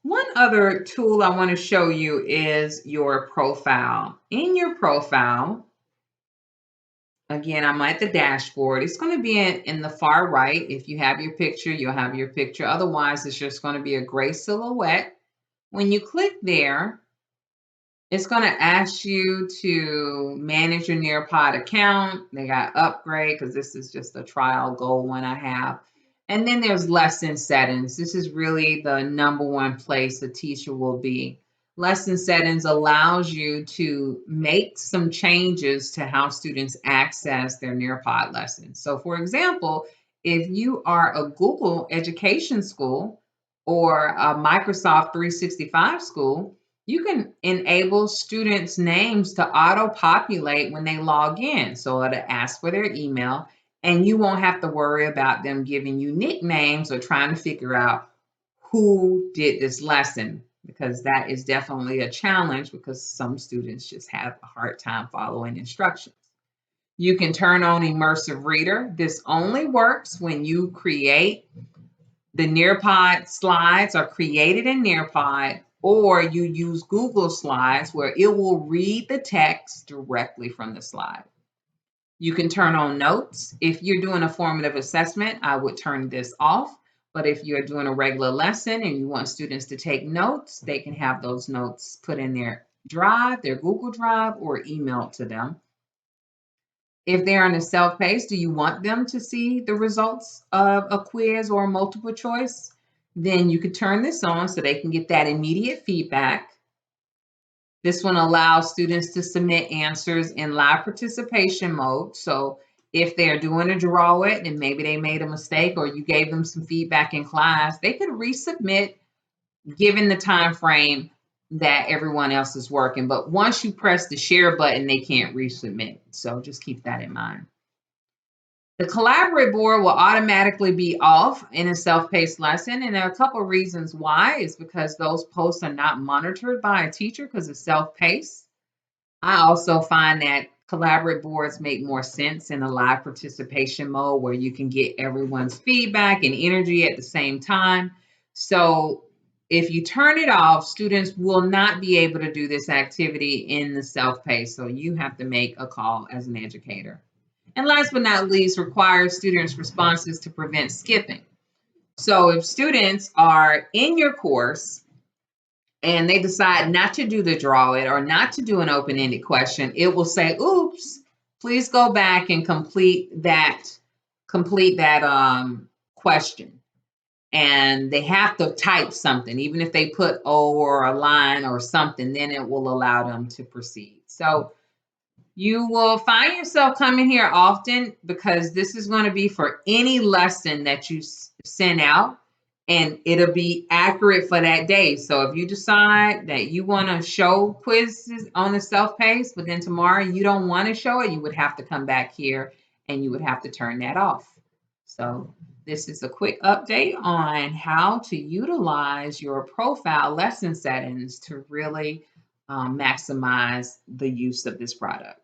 One other tool I want to show you is your profile. In your profile, again, I'm at the dashboard. It's going to be in the far right. If you have your picture, you'll have your picture. Otherwise, it's just going to be a gray silhouette. When you click there, it's going to ask you to manage your Nearpod account. They got upgrade because this is just a trial goal one I have. And then there's lesson settings. This is really the number one place a teacher will be. Lesson settings allows you to make some changes to how students access their Nearpod lessons. So for example, if you are a Google education school or a Microsoft 365 school, you can enable students' names to auto-populate when they log in. So it'll ask for their email, and you won't have to worry about them giving you nicknames or trying to figure out who did this lesson, because that is definitely a challenge because some students just have a hard time following instructions. You can turn on Immersive Reader. This only works when you create the Nearpod slides are created in Nearpod, or you use Google Slides where it will read the text directly from the slide. You can turn on notes. If you're doing a formative assessment, I would turn this off. But if you're doing a regular lesson and you want students to take notes, they can have those notes put in their Drive, their Google Drive, or emailed to them. If they're on a self-paced, do you want them to see the results of a quiz or multiple choice? Then you could turn this on so they can get that immediate feedback. This one allows students to submit answers in live participation mode. So if they're doing a draw it and maybe they made a mistake or you gave them some feedback in class, they could resubmit given the time frame that everyone else is working. But once you press the share button, they can't resubmit. So just keep that in mind. The collaborate board will automatically be off in a self-paced lesson. And there are a couple of reasons why. Is because those posts are not monitored by a teacher because it's self-paced. I also find that collaborate boards make more sense in a live participation mode where you can get everyone's feedback and energy at the same time. So if you turn it off, students will not be able to do this activity in the self-paced. So you have to make a call as an educator. And last but not least, require students' responses to prevent skipping. So if students are in your course and they decide not to do the draw it or not to do an open-ended question, it will say, oops, please go back and complete that question. And they have to type something, even if they put O or a line or something, then it will allow them to proceed. So you will find yourself coming here often because this is going to be for any lesson that you send out, and it'll be accurate for that day. So if you decide that you want to show quizzes on the self-paced, but then tomorrow you don't want to show it, you would have to come back here and you would have to turn that off. So this is a quick update on how to utilize your profile lesson settings to really maximize the use of this product.